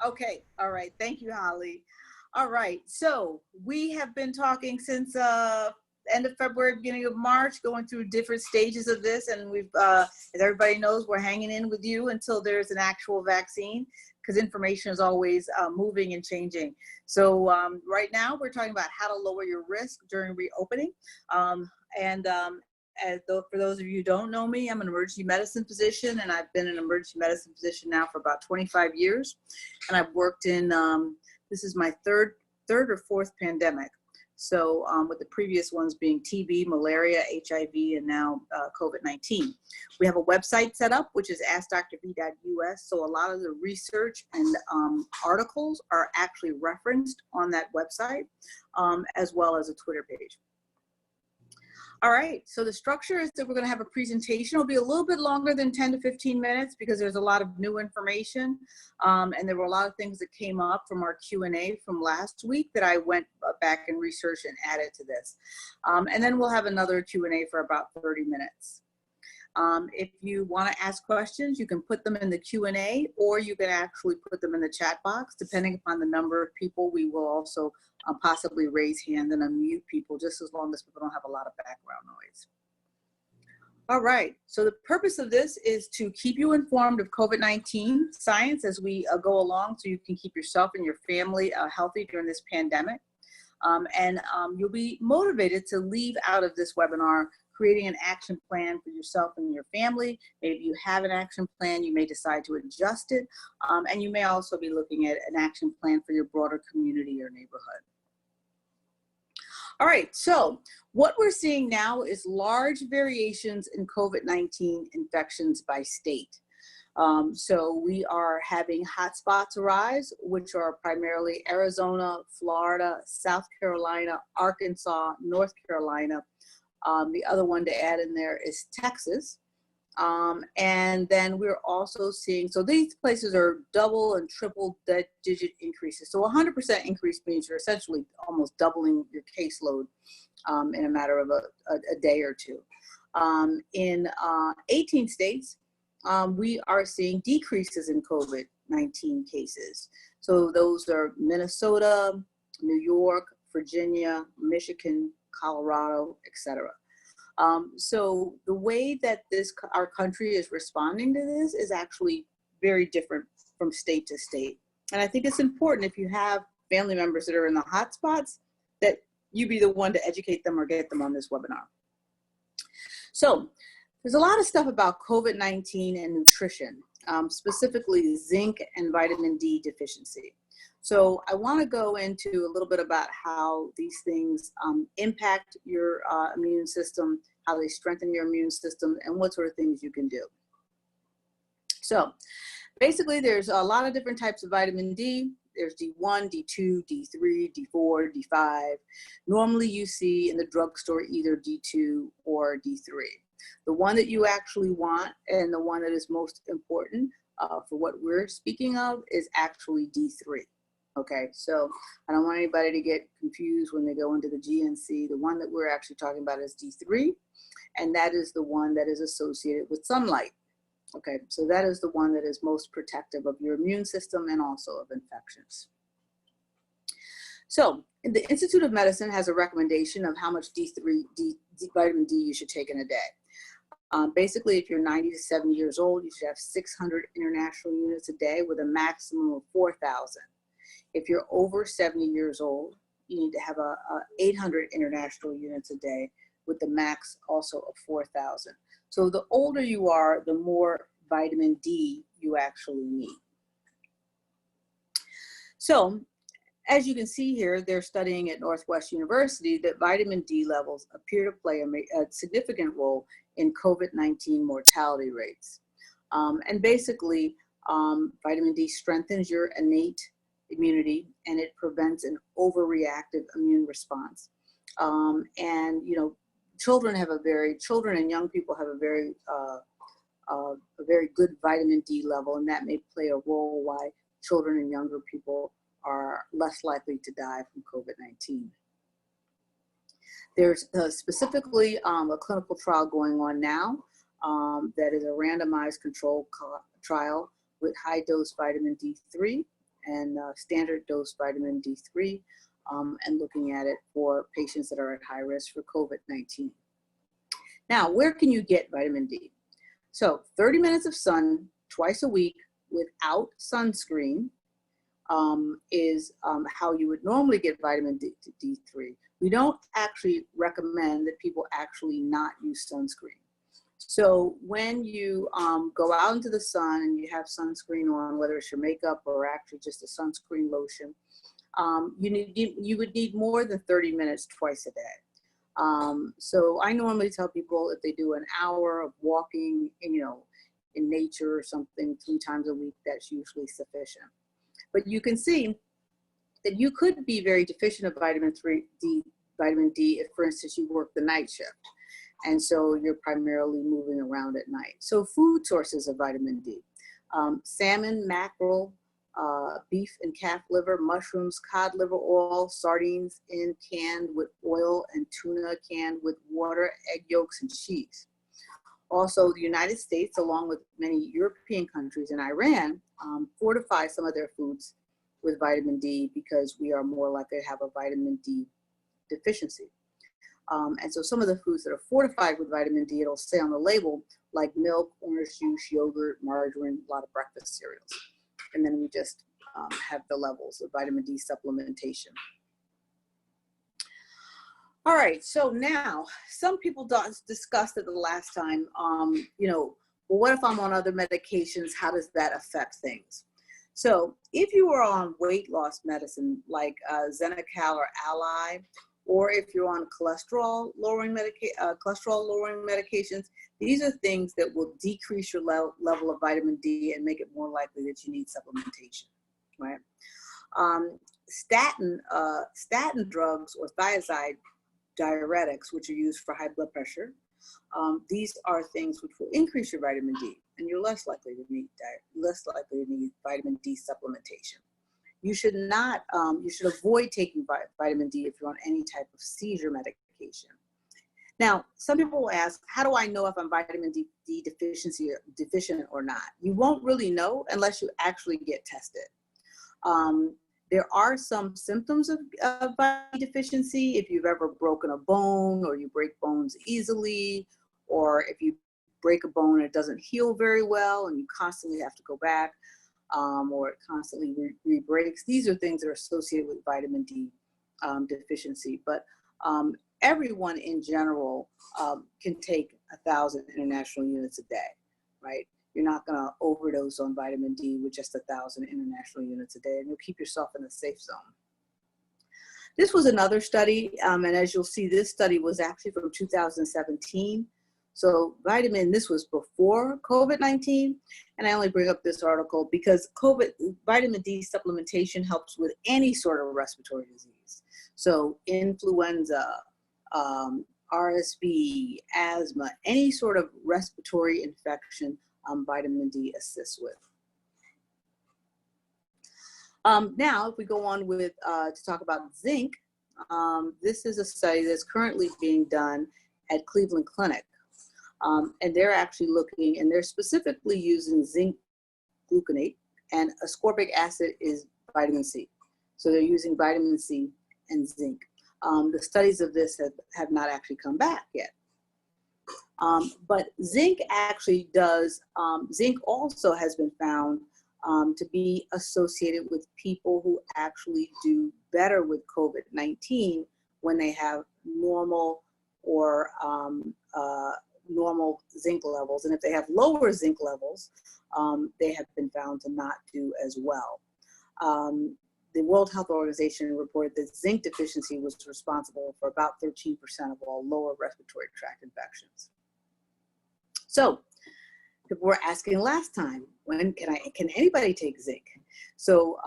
Okay, all right. Thank you, Holly. All right, so we have been talking since end of February, beginning of March, going through different stages of this, and we've, as everybody knows, we're hanging in with you until there's an actual vaccine, because information is always moving and changing. So right now, we're talking about how to lower your risk during reopening, and for those of you who don't know me, I'm an emergency medicine physician, and I've been an emergency medicine physician now for about 25 years. And I've worked in, this is my third or fourth pandemic. So with the previous ones being TB, malaria, HIV, and now COVID-19. We have a website set up, which is AskDrV.us. So a lot of the research and articles are actually referenced on that website, as well as a Twitter page. All right, so the structure is that we're going to have a presentation. It'll be a little bit longer than 10 to 15 minutes because there's a lot of new information. And there were a lot of things that came up from our Q&A from last week that I went back and researched and added to this. And then we'll have another Q&A for about 30 minutes. If you want to ask questions, you can put them in the Q&A, or you can actually put them in the chat box. Depending upon the number of people, we will also possibly raise hand and unmute people, just as long as people don't have a lot of background noise. All right, so the purpose of this is to keep you informed of COVID-19 science as we go along, so you can keep yourself and your family healthy during this pandemic. You'll be motivated to leave out of this webinar creating an action plan for yourself and your family. Maybe you have an action plan, you may decide to adjust it, and you may also be looking at an action plan for your broader community or neighborhood. All right, so what we're seeing now is large variations in COVID-19 infections by state. So we are having hotspots arise, which are primarily Arizona, Florida, South Carolina, Arkansas, North Carolina. The other one to add in there is Texas. And then we're also seeing, so these places are double and triple digit increases. So 100% increase means you're essentially almost doubling your caseload in a matter of a day or two. In 18 states, we are seeing decreases in COVID-19 cases. So those are Minnesota, New York, Virginia, Michigan, Colorado, etc. So the way that our country is responding to this is actually very different from state to state. And I think it's important, if you have family members that are in the hot spots, that you be the one to educate them or get them on this webinar. So there's a lot of stuff about COVID-19 and nutrition, specifically zinc and vitamin D deficiency. So I want to go into a little bit about how these things impact your immune system, how they strengthen your immune system, and what sort of things you can do. So basically, there's a lot of different types of vitamin D. There's D1, D2, D3, D4, D5. Normally you see in the drugstore either D2 or D3. The one that you actually want, and the one that is most important for what we're speaking of, is actually D3. Okay, so I don't want anybody to get confused when they go into the GNC. The one that we're actually talking about is D3, and that is the one that is associated with sunlight. Okay, so that is the one that is most protective of your immune system and also of infections. So the Institute of Medicine has a recommendation of how much vitamin D you should take in a day. Basically, if you're 90 to 70 years old, you should have 600 international units a day with a maximum of 4,000. If you're over 70 years old, you need to have 800 international units a day with the max also of 4,000. So the older you are, the more vitamin D you actually need. So as you can see here, they're studying at Northwest University that vitamin D levels appear to play a significant role in COVID-19 mortality rates. And basically, vitamin D strengthens your innate immunity, and it prevents an overreactive immune response. And you know, children and young people have a very good vitamin D level, and that may play a role why children and younger people are less likely to die from COVID-19. There's specifically a clinical trial going on now that is a randomized controlled trial with high dose vitamin D3 and standard dose vitamin D3, and looking at it for patients that are at high risk for COVID-19. Now, where can you get vitamin D? So 30 minutes of sun twice a week without sunscreen is how you would normally get vitamin D3. We don't actually recommend that people actually not use sunscreen. So when you go out into the sun and you have sunscreen on, whether it's your makeup or actually just a sunscreen lotion, you would need more than 30 minutes twice a day. So I normally tell people if they do an hour of walking, in nature or something 3 times a week, that's usually sufficient. But you can see that you could be very deficient of vitamin D if, for instance, you work the night shift. And so you're primarily moving around at night. So food sources of vitamin D, salmon, mackerel, beef and calf liver, mushrooms, cod liver oil, sardines canned with oil, and tuna canned with water, egg yolks, and cheese. Also, the United States, along with many European countries and Iran, fortify some of their foods with vitamin D because we are more likely to have a vitamin D deficiency. And so some of the foods that are fortified with vitamin D, it'll say on the label, like milk, orange juice, yogurt, margarine, a lot of breakfast cereals. And then we just have the levels of vitamin D supplementation. All right, so now some people discussed it the last time, well, what if I'm on other medications? How does that affect things? So if you are on weight loss medicine like Zenical or Ally, or if you're on cholesterol lowering medications, these are things that will decrease your level of vitamin D and make it more likely that you need supplementation, right? Statin drugs or thiazide diuretics, which are used for high blood pressure, these are things which will increase your vitamin D, and you're less likely to need vitamin D supplementation. You should avoid taking vitamin D if you're on any type of seizure medication. Now, some people will ask, how do I know if I'm vitamin D deficient or not? You won't really know unless you actually get tested. There are some symptoms of vitamin D deficiency. If you've ever broken a bone, or you break bones easily, or if you break a bone and it doesn't heal very well and you constantly have to go back, or it constantly re-breaks. These are things that are associated with vitamin D deficiency. But everyone in general can take 1,000 international units a day, right? You're not going to overdose on vitamin D with just 1,000 international units a day, and you'll keep yourself in a safe zone. This was another study, and as you'll see, this study was actually from 2017. So this was before COVID-19, and I only bring up this article because vitamin D supplementation helps with any sort of respiratory disease. So influenza, RSV, asthma, any sort of respiratory infection, vitamin D assists with. Now, if we go on with to talk about zinc, this is a study that's currently being done at Cleveland Clinic. And they're actually looking, and they're specifically using zinc gluconate, and ascorbic acid is vitamin C. So they're using vitamin C and zinc. The studies of this have not actually come back yet. But zinc actually does, zinc also has been found to be associated with people who actually do better with COVID-19 when they have normal or normal zinc levels. And if they have lower zinc levels, they have been found to not do as well. The World Health Organization reported that zinc deficiency was responsible for about 13% of all lower respiratory tract infections. So people were asking last time, when can anybody take zinc? So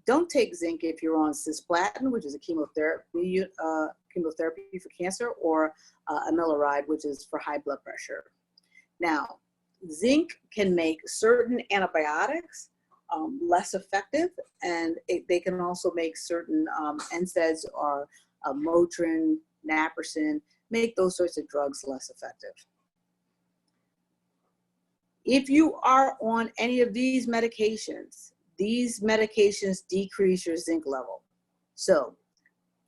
don't take zinc if you're on cisplatin, which is a chemotherapy for cancer, or amiloride, which is for high blood pressure. Now, zinc can make certain antibiotics less effective, and they can also make certain NSAIDs or Motrin, naproxen, make those sorts of drugs less effective. If you are on any of these medications, these medications decrease your zinc level. So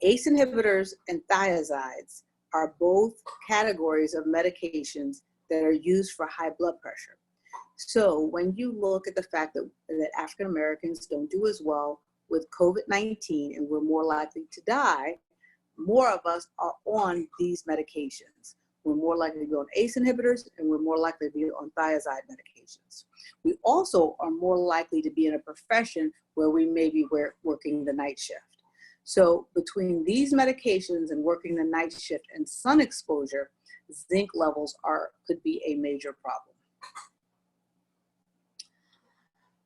ACE inhibitors and thiazides are both categories of medications that are used for high blood pressure. So when you look at the fact that African Americans don't do as well with COVID-19 and we're more likely to die, more of us are on these medications. We're more likely to be on ACE inhibitors and we're more likely to be on thiazide medications. We also are more likely to be in a profession where we may be working the night shift. So between these medications and working the night shift and sun exposure, zinc levels could be a major problem.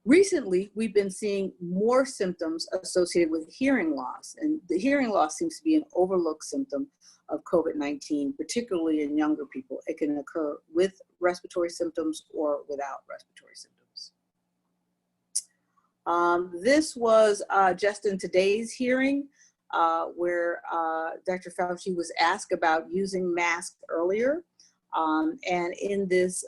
Recently, we've been seeing more symptoms associated with hearing loss, and the hearing loss seems to be an overlooked symptom of COVID-19, particularly in younger people. It can occur with respiratory symptoms or without respiratory symptoms. This was just in today's hearing where Dr. Fauci was asked about using masks earlier. And in this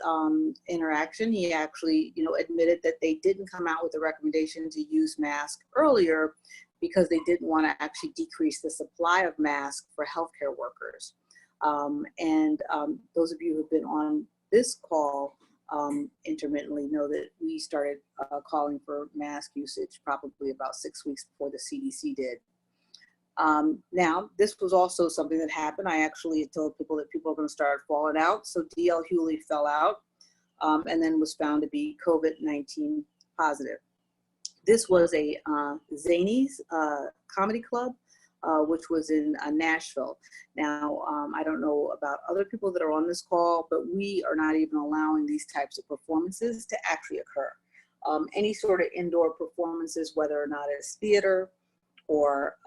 interaction, he actually, admitted that they didn't come out with a recommendation to use masks earlier because they didn't want to actually decrease the supply of masks for healthcare workers. Those of you who've been on this call intermittently know that we started calling for mask usage probably about 6 weeks before the CDC did. Now, this was also something that happened. I actually told people that people are going to start falling out. So D.L. Hewley fell out and then was found to be COVID-19 positive. This was a Zanies comedy club, which was in Nashville. Now, I don't know about other people that are on this call, but we are not even allowing these types of performances to actually occur. Any sort of indoor performances, whether or not it's theater or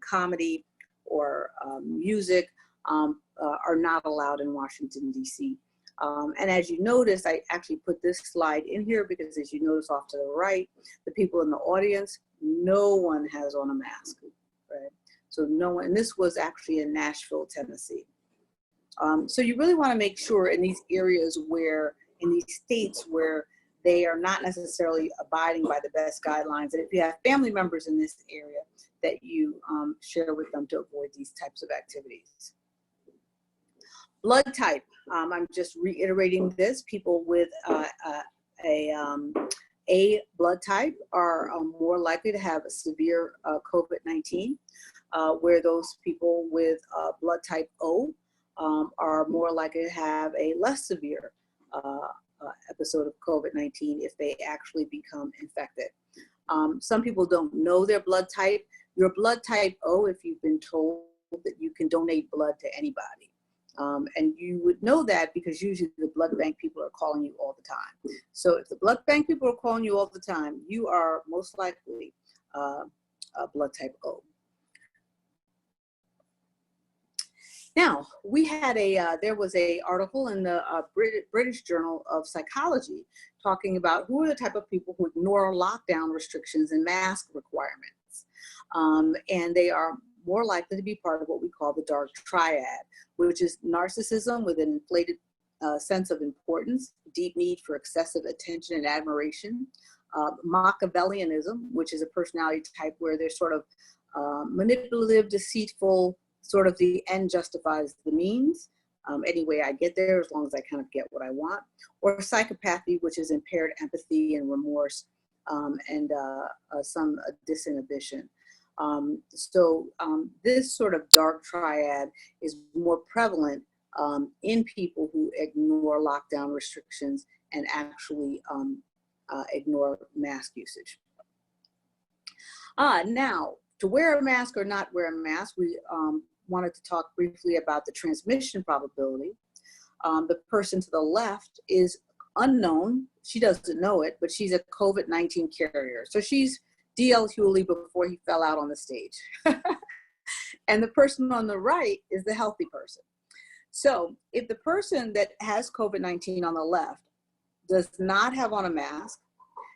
comedy or music, are not allowed in Washington, D.C. And as you notice, I actually put this slide in here because as you notice off to the right, the people in the audience, no one has on a mask, right? So no one, and this was actually in Nashville, Tennessee. So you really want to make sure in these areas where, in these states where they are not necessarily abiding by the best guidelines, and if you have family members in this area, that you share with them to avoid these types of activities. Blood type, I'm just reiterating this. People with A blood type are more likely to have a severe COVID-19, where those people with blood type O are more likely to have a less severe episode of COVID-19 if they actually become infected. Some people don't know their blood type. Your blood type O, if you've been told that you can donate blood to anybody. And you would know that because usually the blood bank people are calling you all the time. So if the blood bank people are calling you all the time, you are most likely a blood type O. Now, we had there was an article in the British Journal of Psychology talking about who are the type of people who ignore lockdown restrictions and mask requirements. And they are more likely to be part of what we call the dark triad, which is narcissism with an inflated sense of importance, deep need for excessive attention and admiration, Machiavellianism, which is a personality type where they're sort of manipulative, deceitful, sort of the end justifies the means. Any way I get there, as long as I kind of get what I want. Or psychopathy, which is impaired empathy and remorse, and some disinhibition. This sort of dark triad is more prevalent in people who ignore lockdown restrictions and actually ignore mask usage. Now, to wear a mask or not wear a mask, we wanted to talk briefly about the transmission probability. The person to the left is unknown. She doesn't know it, but she's a COVID-19 carrier. So she's D.L. Hewley before he fell out on the stage. And the person on the right is the healthy person. So if the person that has COVID-19 on the left does not have on a mask,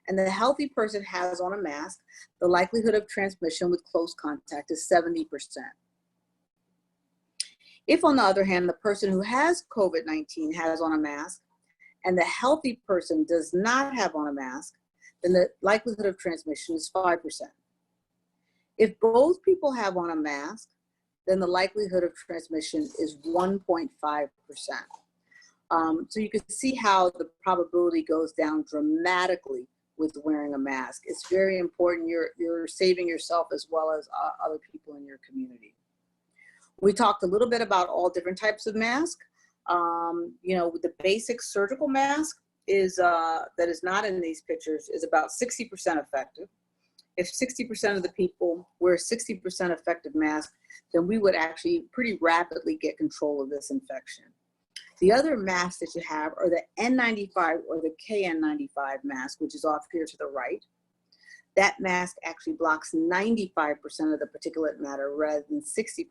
and the healthy person has on a mask, the likelihood of transmission with close contact is 70%. If, on the other hand, the person who has COVID-19 has on a mask, and the healthy person does not have on a mask, then the likelihood of transmission is 5%. If both people have on a mask, then the likelihood of transmission is 1.5%. So you can see how the probability goes down dramatically with wearing a mask. It's very important. You're saving yourself as well as other people in your community. We talked a little bit about all different types of masks. You know, the basic surgical mask is that is not in these pictures is about 60% effective. If 60% of the people wear 60% effective mask, then we would actually pretty rapidly get control of this infection. The other masks that you have are the N95 or the KN95 mask, which is off here to the right. That mask actually blocks 95% of the particulate matter rather than 60%.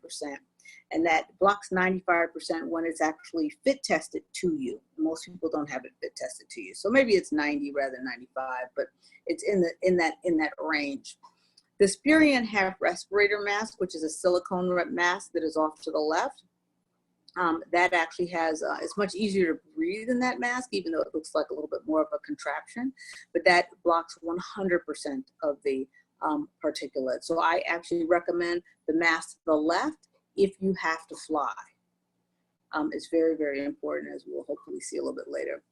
And that blocks 95% when it's actually fit tested to you. Most people don't have it fit tested to you. So maybe it's 90 rather than 95, but it's in that range. The Spirion half respirator mask, which is a silicone mask that is off to the left, that actually has, it's much easier to breathe in that mask, even though it looks like a little bit more of a contraption, but that blocks 100% of the particulate. So I actually recommend the mask to the left if you have to fly. It's very, very important, as we'll hopefully see a little bit later.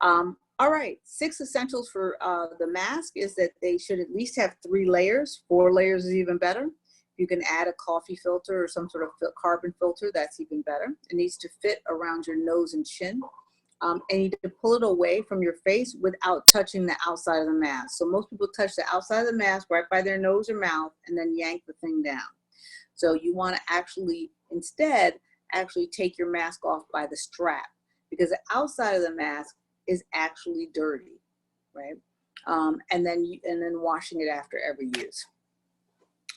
All right, 6 essentials for the mask is that they should at least have 3 layers. 4 layers is even better. You can add a coffee filter or some sort of carbon filter, that's even better. It needs to fit around your nose and chin. And you need to pull it away from your face without touching the outside of the mask. So most people touch the outside of the mask right by their nose or mouth and then yank the thing down. So you want to actually, instead, actually take your mask off by the strap, because the outside of the mask is actually dirty, right? And then washing it after every use.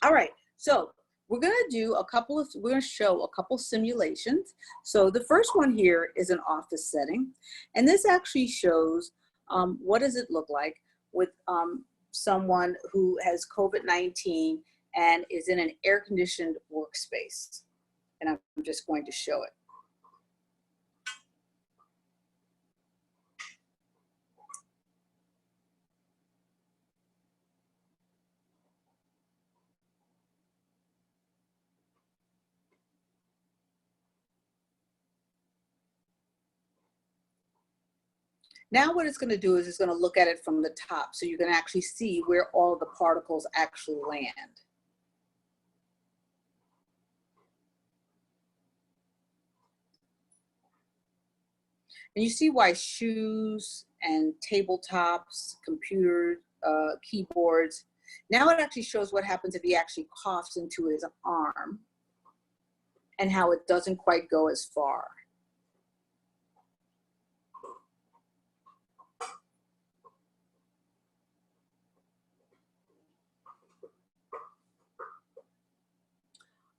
All right, so we're going to show a couple simulations. So the first one here is an office setting, and this actually shows what does it look like with someone who has COVID-19 and is in an air-conditioned workspace. And I'm just going to show it. Now what it's going to do is it's going to look at it from the top, so you can actually see where all the particles actually land. And you see why shoes and tabletops, computer, keyboards. Now it actually shows what happens if he actually coughs into his arm and how it doesn't quite go as far.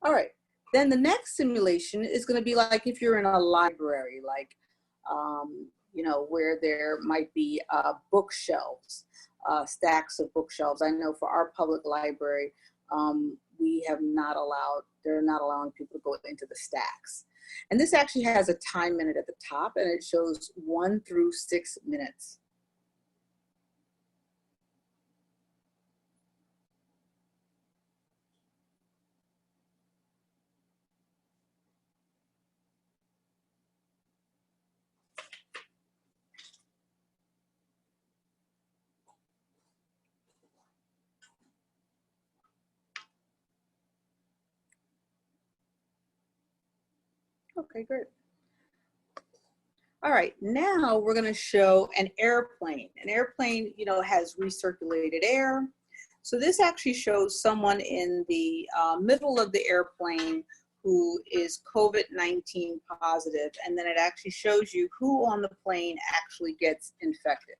All right, then the next simulation is going to be like if you're in a library, like, you know, where there might be bookshelves, stacks of bookshelves. I know for our public library, they're not allowing people to go into the stacks. And this actually has a time minute at the top, and it shows 1 through 6 minutes. Okay, great. All right, now we're going to show an airplane. An airplane, you know, has recirculated air. So this actually shows someone in the middle of the airplane who is COVID-19 positive, and then it actually shows you who on the plane actually gets infected.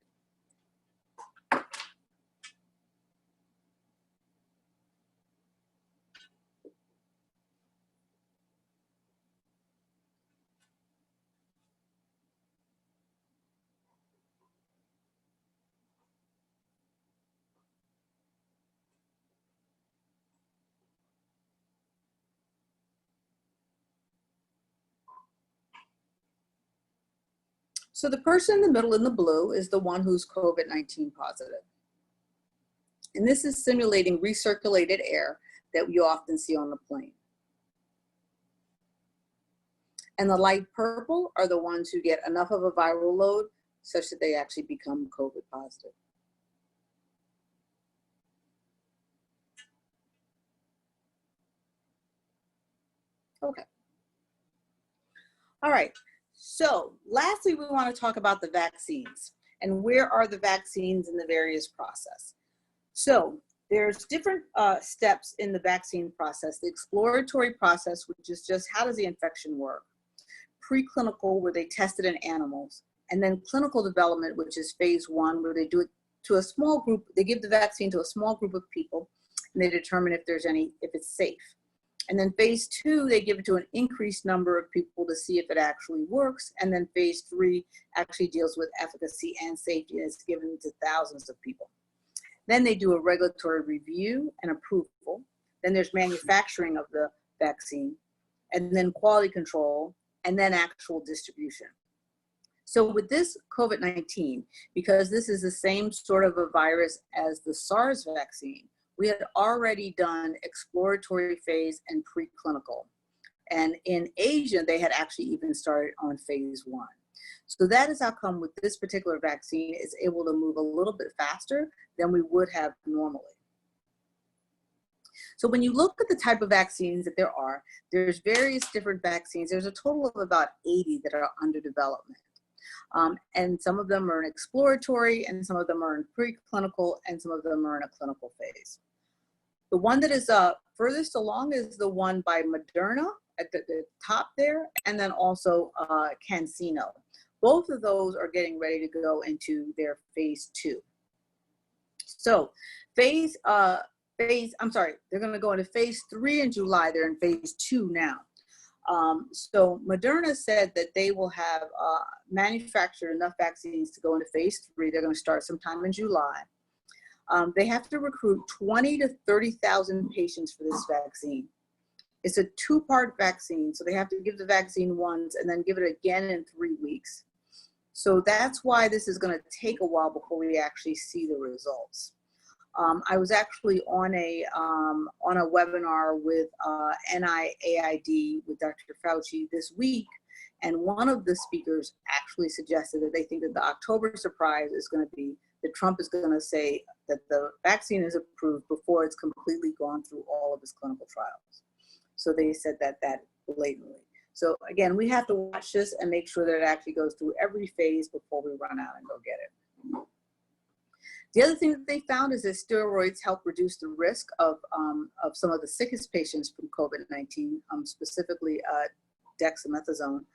So the person in the middle in the blue is the one who's COVID-19 positive. And this is simulating recirculated air that you often see on the plane. And the light purple are the ones who get enough of a viral load such that they actually become COVID positive. Okay. All right. So lastly, we want to talk about the vaccines and where are the vaccines in the various process. So there's different steps in the vaccine process. The exploratory process, which is just how does the infection work? Preclinical, where they test it in animals. And then clinical development, which is phase 1, where they do it to a small group. They give the vaccine to a small group of people and they determine if it's safe. And then phase 2, they give it to an increased number of people to see if it actually works. And then phase 3 actually deals with efficacy and safety, and it's given to thousands of people. Then they do a regulatory review and approval. Then there's manufacturing of the vaccine, and then quality control, and then actual distribution. So with this COVID-19, because this is the same sort of a virus as the SARS vaccine, we had already done exploratory phase and preclinical. And in Asia, they had actually even started on phase 1. So that is how come with this particular vaccine, it's able to move a little bit faster than we would have normally. So when you look at the type of vaccines that there are, there's various different vaccines. There's a total of about 80 that are under development. And some of them are in exploratory, and some of them are in preclinical, and some of them are in a clinical phase. The one that is furthest along is the one by Moderna at the top there, and then also CanSino. Both of those are getting ready to go into their phase 2. So they're going to go into phase 3 in July. They're in phase 2 now. So Moderna said that they will have manufactured enough vaccines to go into phase 3. They're going to start sometime in July. They have to recruit 20 to 30,000 patients for this vaccine. It's a 2-part vaccine, so they have to give the vaccine once and then give it again in 3 weeks. So that's why this is going to take a while before we actually see the results. I was actually on a webinar with NIAID with Dr. Fauci this week, and one of the speakers actually suggested that they think that the October surprise is going to be that Trump is going to say that the vaccine is approved before it's completely gone through all of his clinical trials. So they said that blatantly. So again, we have to watch this and make sure that it actually goes through every phase before we run out and go get it. The other thing that they found is that steroids help reduce the risk of some of the sickest patients from COVID-19, specifically dexamethasone,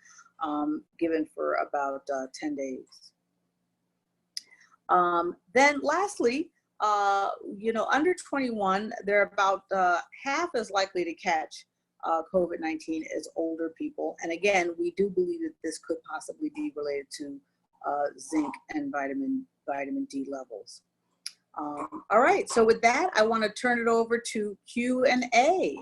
given for about 10 days. Then lastly, under 21, they're about half as likely to catch COVID-19 as older people. And again, we do believe that this could possibly be related to zinc and vitamin D levels. All right, so with that, I want to turn it over to Q&A.